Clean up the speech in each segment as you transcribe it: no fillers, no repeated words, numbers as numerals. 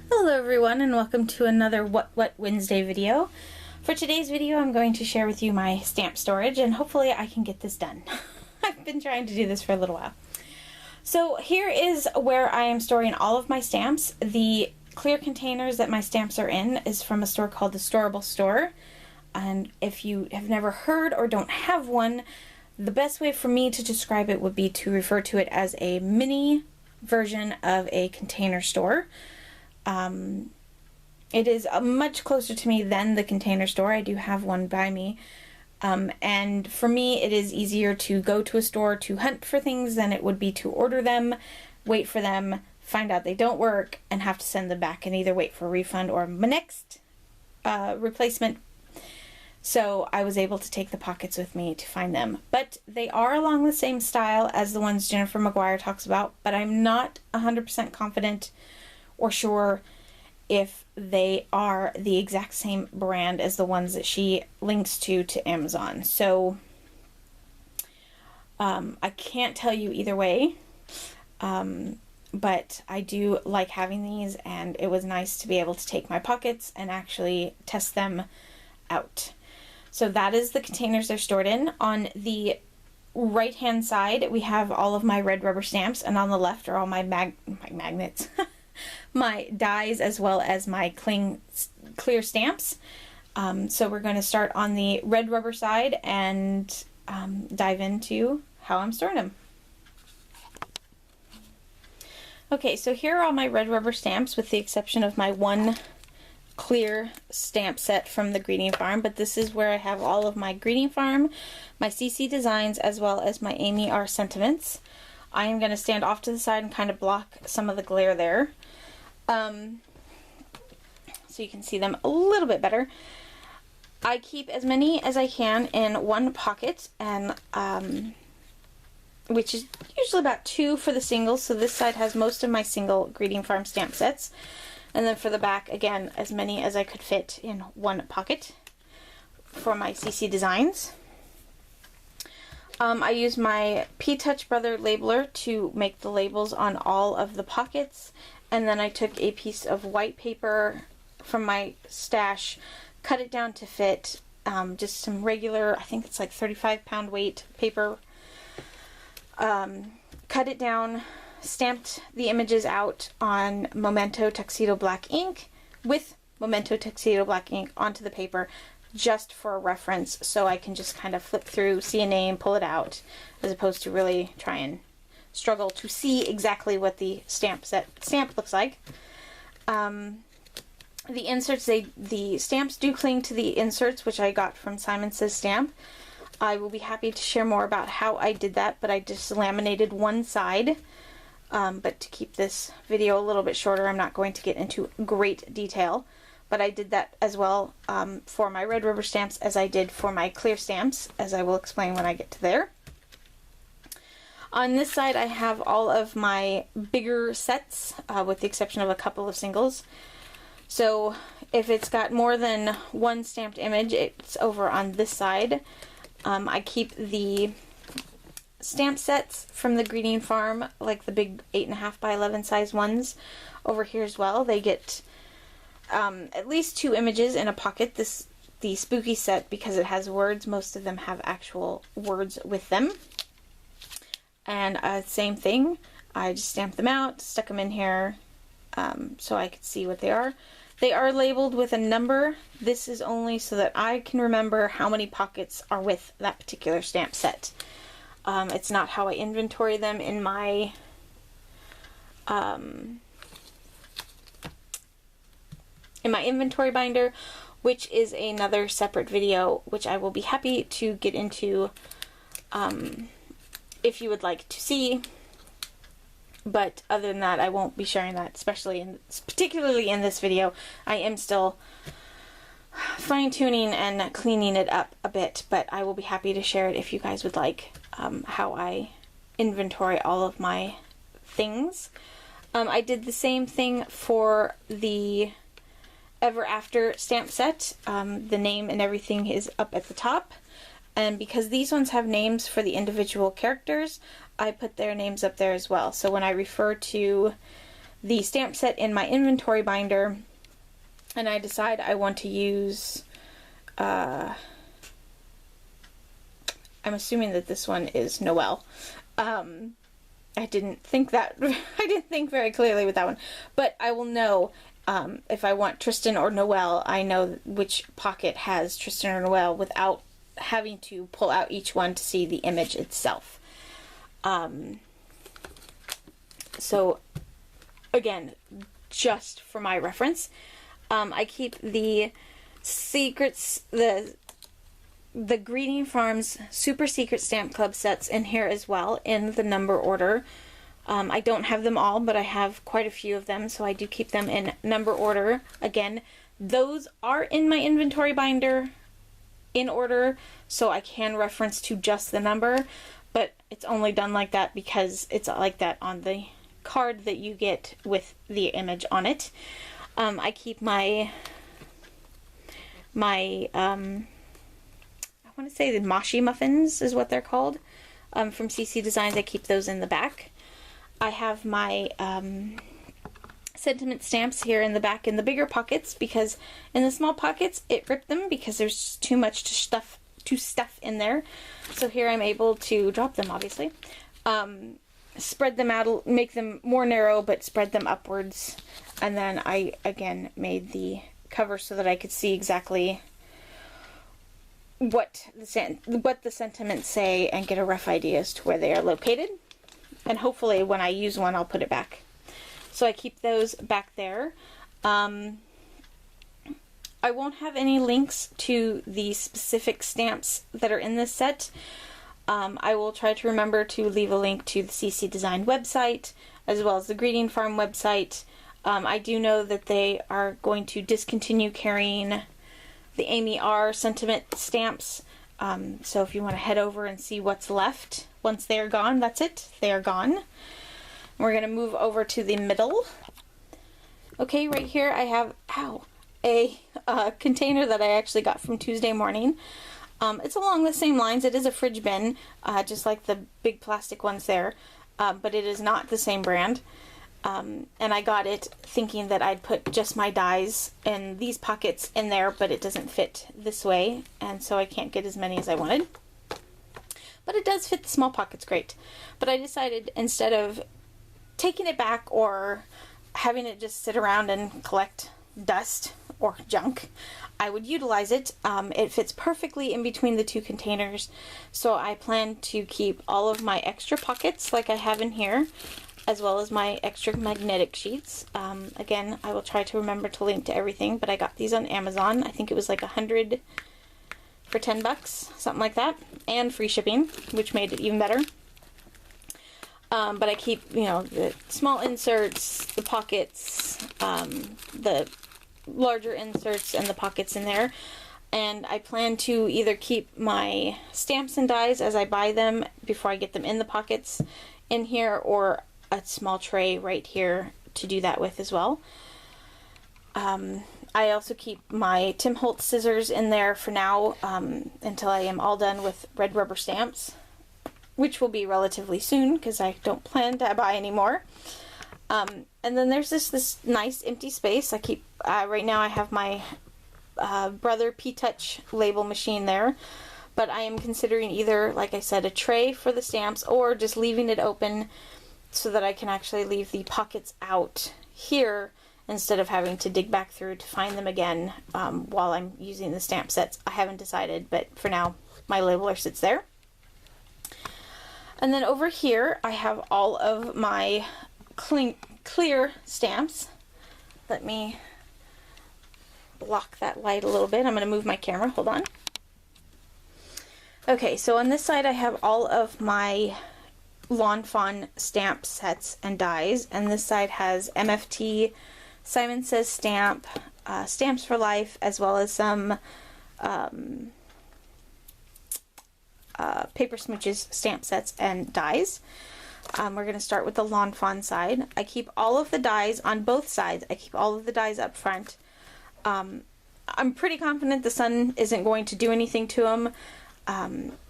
Hello everyone and welcome to another What Wednesday video. For today's video I'm going to share with you my stamp storage and hopefully I can get this done. I've been trying to do this for a little while. So here is where I am storing all of my stamps. The clear containers that my stamps are in is from a store called the Storable Store. And if you have never heard or don't have one, the best way for me to describe it would be to refer to it as a mini version of a container store. It is much closer to me than the Container Store. I do have one by me. And for me, it is easier to go to a store to hunt for things than it would be to order them, wait for them, find out they don't work, and have to send them back and either wait for a refund or my next replacement. So I was able to take the pockets with me to find them. But they are along the same style as the ones Jennifer McGuire talks about, but I'm not 100% confident or sure if they are the exact same brand as the ones that she links to Amazon. So I can't tell you either way, but I do like having these, and it was nice to be able to take my pockets and actually test them out. So that is the containers they're stored in. On the right hand side we have all of my red rubber stamps, and on the left are all my magnets. My dies as well as my clear stamps. So we're going to start on the red rubber side and dive into how I'm storing them. Okay, so here are all my red rubber stamps with the exception of my one clear stamp set from the Greeting Farm, but this is where I have all of my Greeting Farm, my CC Designs, as well as my Amy R Sentiments. I am going to stand off to the side and kind of block some of the glare there. So you can see them a little bit better. I keep as many as I can in one pocket, and which is usually about 2 for the singles. So this side has most of my single Greeting Farm stamp sets, and then for the back, again, as many as I could fit in one pocket for my CC Designs. I use my P-Touch Brother labeler to make the labels on all of the pockets, and then I took a piece of white paper from my stash, cut it down to fit, just some regular, I think it's like 35-pound weight paper, cut it down, stamped the images out on Memento Tuxedo Black ink with Memento Tuxedo Black ink onto the paper, just for a reference, so I can just kind of flip through, see a name, pull it out, as opposed to really try and struggle to see exactly what the stamp looks like. The inserts, the stamps do cling to the inserts, which I got from Simon Says Stamp. I will be happy to share more about how I did that, but I just laminated one side. But to keep this video a little bit shorter, I'm not going to get into great detail. But I did that as well for my red rubber stamps as I did for my clear stamps, as I will explain when I get to there. On this side I have all of my bigger sets, with the exception of a couple of singles. So if it's got more than one stamped image, it's over on this side. I keep the stamp sets from the Greeting Farm, like the big 8.5 by 11 size ones, over here as well. They get at least 2 images in a pocket. The spooky set, because it has words, most of them have actual words with them. And same thing, I just stamped them out, stuck them in here so I could see what they are. They are labeled with a number. This is only so that I can remember how many pockets are with that particular stamp set. It's not how I inventory them in my inventory binder, which is another separate video, which I will be happy to get into if you would like to see. But other than that, I won't be sharing that, particularly in this video. I am still fine-tuning and cleaning it up a bit, but I will be happy to share it if you guys would like, how I inventory all of my things. I did the same thing for the Ever After stamp set. The name and everything is up at the top, and because these ones have names for the individual characters, I put their names up there as well. So when I refer to the stamp set in my inventory binder, and I decide I want to use, I'm assuming that this one is Noel. I didn't think very clearly with that one, but I will know if I want Tristan or Noel. I know which pocket has Tristan or Noel without having to pull out each one to see the image itself. So again, just for my reference, I keep the secrets, the Greeting Farms Super Secret Stamp Club sets in here as well, in the number order. I don't have them all, but I have quite a few of them, so I do keep them in number order. Again, those are in my inventory binder in order, so I can reference to just the number, but it's only done like that because it's like that on the card that you get with the image on it. I keep my I want to say the Moshi muffins is what they're called, from CC Designs. I keep those in the back. I have my sentiment stamps here in the back in the bigger pockets, because in the small pockets it ripped them because there's just too much to stuff in there. So here I'm able to drop them, obviously. Spread them out, make them more narrow, but spread them upwards. And then I again made the cover so that I could see exactly what the sentiments say and get a rough idea as to where they are located. And hopefully when I use one, I'll put it back. So I keep those back there. I won't have any links to the specific stamps that are in this set. I will try to remember to leave a link to the CC Design website, as well as the Greeting Farm website. I do know that they are going to discontinue carrying the Amy R. sentiment stamps. So if you want to head over and see what's left, once they are gone, that's it. They are gone. We're going to move over to the middle. Okay, right here I have, a container that I actually got from Tuesday Morning. It's along the same lines. It is a fridge bin, just like the big plastic ones there, but it is not the same brand. And I got it thinking that I'd put just my dies in these pockets in there, but it doesn't fit this way, and so I can't get as many as I wanted. But it does fit the small pockets great. But I decided, instead of taking it back or having it just sit around and collect dust or junk, I would utilize it. It fits perfectly in between the two containers, so I plan to keep all of my extra pockets like I have in here, as well as my extra magnetic sheets. Again, I will try to remember to link to everything, but I got these on Amazon. I think it was like 100 for 10 bucks, something like that, and free shipping, which made it even better. But I keep, the small inserts, the pockets, the larger inserts, and the pockets in there. And I plan to either keep my stamps and dies as I buy them before I get them in the pockets in here, or a small tray right here to do that with as well. I also keep my Tim Holtz scissors in there for now, until I am all done with red rubber stamps, which will be relatively soon because I don't plan to buy any more. And then there's this nice empty space. I keep, right now I have my Brother P-Touch label machine there, but I am considering either, like I said, a tray for the stamps, or just leaving it open so that I can actually leave the pockets out here instead of having to dig back through to find them again while I'm using the stamp sets. I haven't decided, but for now my labeler sits there. And then over here I have all of my clear stamps. Let me block that light a little bit. I'm going to move my camera. Hold on. Okay, so on this side I have all of my Lawn Fawn stamp sets and dies, and this side has MFT, Simon Says stamp, Stamps for Life, as well as some Paper Smooches stamp sets and dies. We're going to start with the Lawn Fawn side. I keep all of the dies on both sides. I keep all of the dies up front. I'm pretty confident the sun isn't going to do anything to them.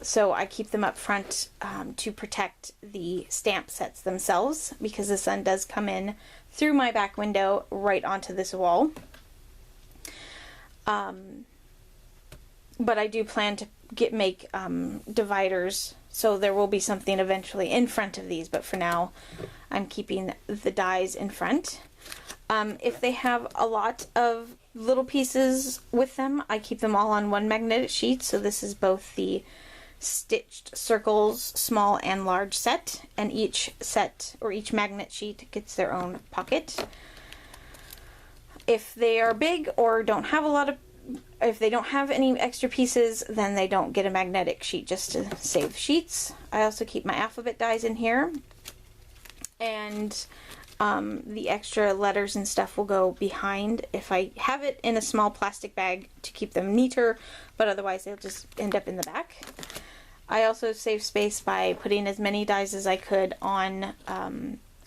So I keep them up front to protect the stamp sets themselves, because the sun does come in through my back window right onto this wall. But I do plan to make dividers, so there will be something eventually in front of these, but for now I'm keeping the dies in front. If they have a lot of little pieces with them, I keep them all on one magnetic sheet, so this is both the stitched circles small and large set, and each set or each magnet sheet gets their own pocket. If they are big or don't have a lot of, if they don't have any extra pieces, then they don't get a magnetic sheet, just to save sheets. I also keep my alphabet dies in here, and the extra letters and stuff will go behind if I have it in a small plastic bag to keep them neater, but otherwise they'll just end up in the back. I also save space by putting as many dies as I could on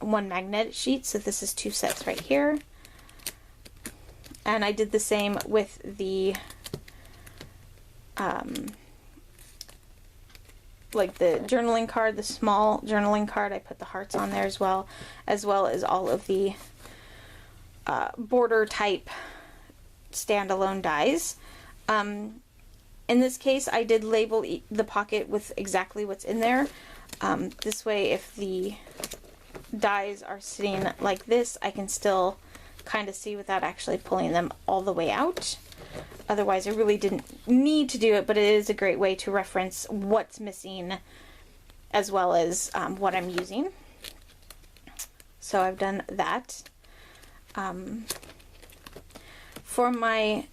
one magnetic sheet, so this is 2 sets right here. And I did the same with the like the journaling card, the small journaling card. I put the hearts on there as well as all of the border type standalone dies. In this case, I did label the pocket with exactly what's in there. This way, if the dies are sitting like this, I can still kind of see without actually pulling them all the way out. Otherwise, I really didn't need to do it, but it is a great way to reference what's missing as well as what I'm using. So I've done that. For my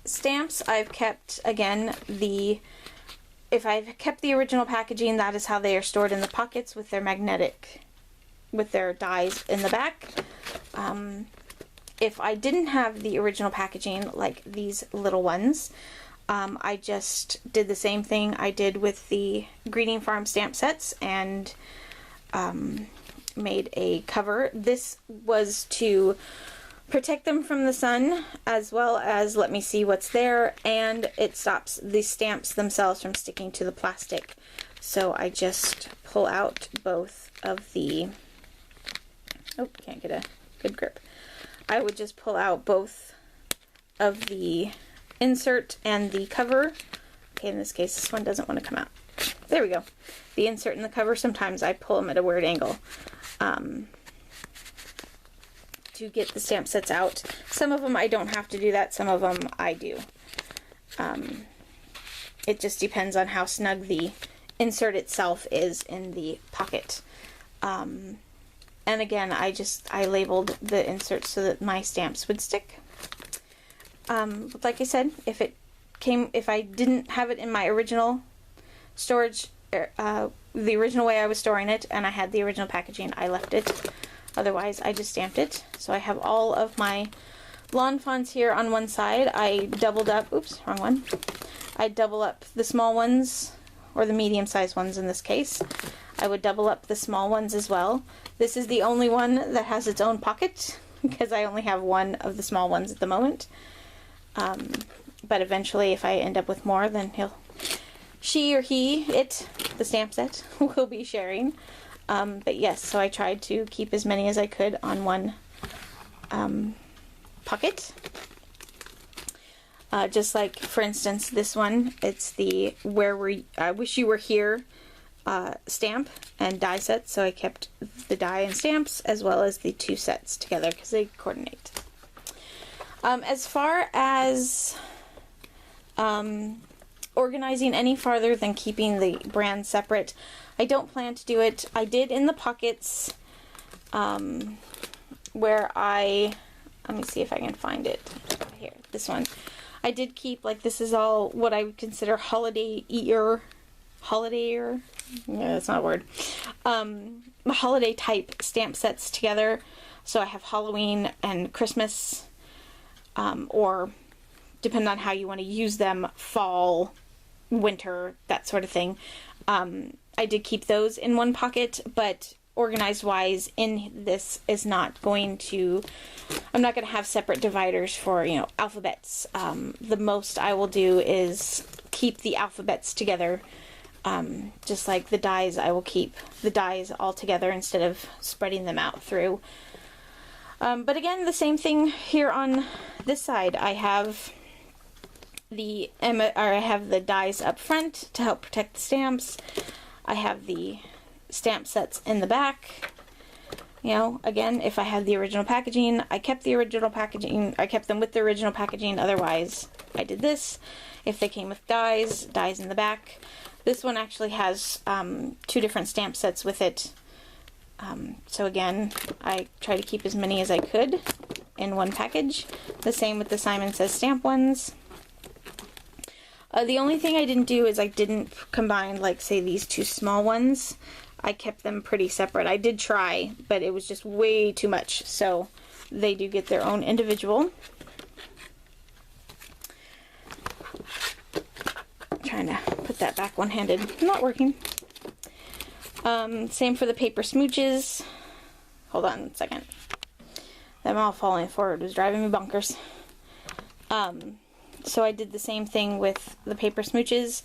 stamps, I've kept, again, if I've kept the original packaging, that is how they are stored in the pockets with their dies in the back. If I didn't have the original packaging, like these little ones, I just did the same thing I did with the Greeting Farm stamp sets and made a cover. This was to protect them from the sun, as well as let me see what's there, and it stops the stamps themselves from sticking to the plastic. So I just pull out both of the, oh, can't get a good grip. I would just pull out both of the insert and the cover. Okay, in this case, this one doesn't want to come out. There we go. The insert and the cover, sometimes I pull them at a weird angle to get the stamp sets out. Some of them I don't have to do that, some of them I do. It just depends on how snug the insert itself is in the pocket. And again, I labeled the inserts so that my stamps would stick. Like I said, if I didn't have it in my original storage, the original way I was storing it, and I had the original packaging, I left it. Otherwise, I just stamped it. So I have all of my lawn fawns here on one side. I doubled up, oops, wrong one. I double up the small ones, or the medium-sized ones in this case. I would double up the small ones as well. This is the only one that has its own pocket, because I only have one of the small ones at the moment. But eventually, if I end up with more, then the stamp set, will be sharing. But yes, so I tried to keep as many as I could on one pocket. Just like, for instance, this one, it's the I Wish You Were Here stamp and die set, so I kept the die and stamps as well as the 2 sets together because they coordinate. As far as organizing any farther than keeping the brands separate, I don't plan to do it. I did in the pockets where let me see if I can find it here, this one. I did keep, like, this is all what I would consider holiday year, yeah, that's not a word, holiday type stamp sets together. So I have Halloween and Christmas, or depending on how you want to use them, fall, winter, that sort of thing. I did keep those in one pocket, but organized wise in this is not going to, I'm not going to have separate dividers for, alphabets. The most I will do is keep the alphabets together. Just like the dies, I will keep the dies all together instead of spreading them out through. But again, the same thing here on this side. I have the dies up front to help protect the stamps. I have the stamp sets in the back. You know, again, if I had the original packaging, I kept the original packaging. I kept them with the original packaging. Otherwise, I did this. If they came with dies in the back. This one actually has 2 different stamp sets with it. So again, I try to keep as many as I could in one package. The same with the Simon Says stamp ones. The only thing I didn't do is I didn't combine, like, say, these 2 small ones. I kept them pretty separate. I did try, but it was just way too much. So they do get their own individual. I'm trying to put that back one-handed. Not working. Same for the paper smooches. Hold on a second. Them all falling forward was driving me bonkers. So I did the same thing with the paper smooches,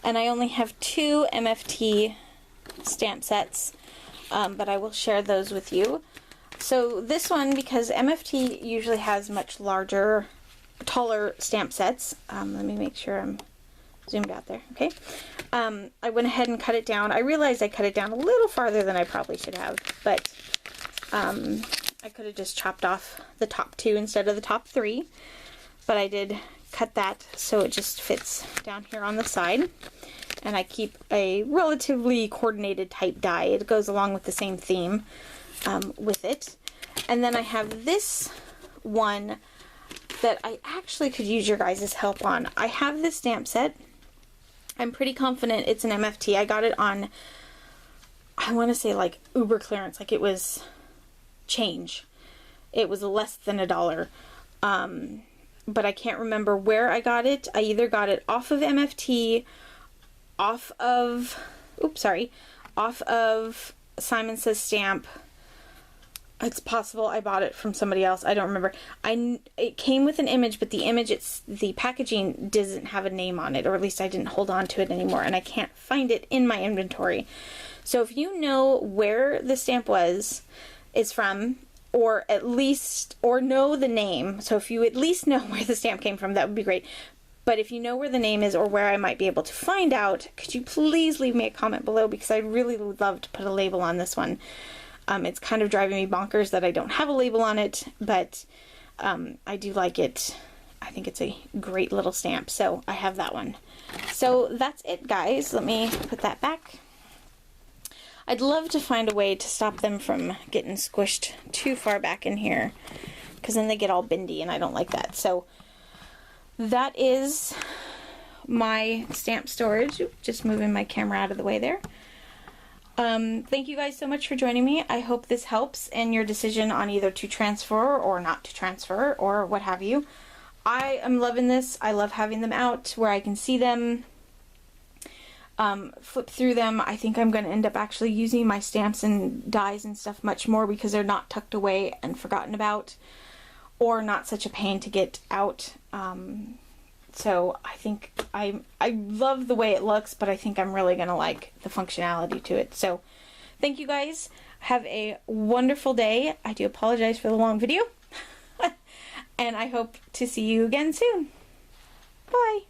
and I only have 2 MFT stamp sets, but I will share those with you. So this one, because MFT usually has much larger, taller stamp sets. Let me make sure I'm zoomed out there, okay? I went ahead and cut it down. I realized I cut it down a little farther than I probably should have, but I could have just chopped off the top 2 instead of the top 3, but I did cut that so it just fits down here on the side, and I keep a relatively coordinated type die. It goes along with the same theme with it. And then I have this one that I actually could use your guys' help on. I have this stamp set. I'm pretty confident it's an MFT. I got it on, I want to say, like, uber clearance. Like, it was change. It was less than $1. But I can't remember where I got it. I either got it off of MFT, off of Simon Says Stamp. It's possible I bought it from somebody else. I don't remember. It came with an image, but the packaging doesn't have a name on it, or at least I didn't hold on to it anymore, and I can't find it in my inventory. So if you know where the stamp is from, or know the name, so if you at least know where the stamp came from, that would be great. But if you know where the name is or where I might be able to find out, could you please leave me a comment below, because I really would love to put a label on this one. It's kind of driving me bonkers that I don't have a label on it, but I do like it. I think it's a great little stamp, so I have that one. So that's it, guys. Let me put that back. I'd love to find a way to stop them from getting squished too far back in here, because then they get all bendy and I don't like that. So that is my stamp storage. Just moving my camera out of the way there. Thank you guys so much for joining me. I hope this helps in your decision on either to transfer or not to transfer or what have you. I am loving this. I love having them out where I can see them, flip through them. I think I'm going to end up actually using my stamps and dies and stuff much more, because they're not tucked away and forgotten about, or not such a pain to get out. So I think I love the way it looks, but I think I'm really going to like the functionality to it. So thank you guys. Have a wonderful day. I do apologize for the long video. And I hope to see you again soon. Bye.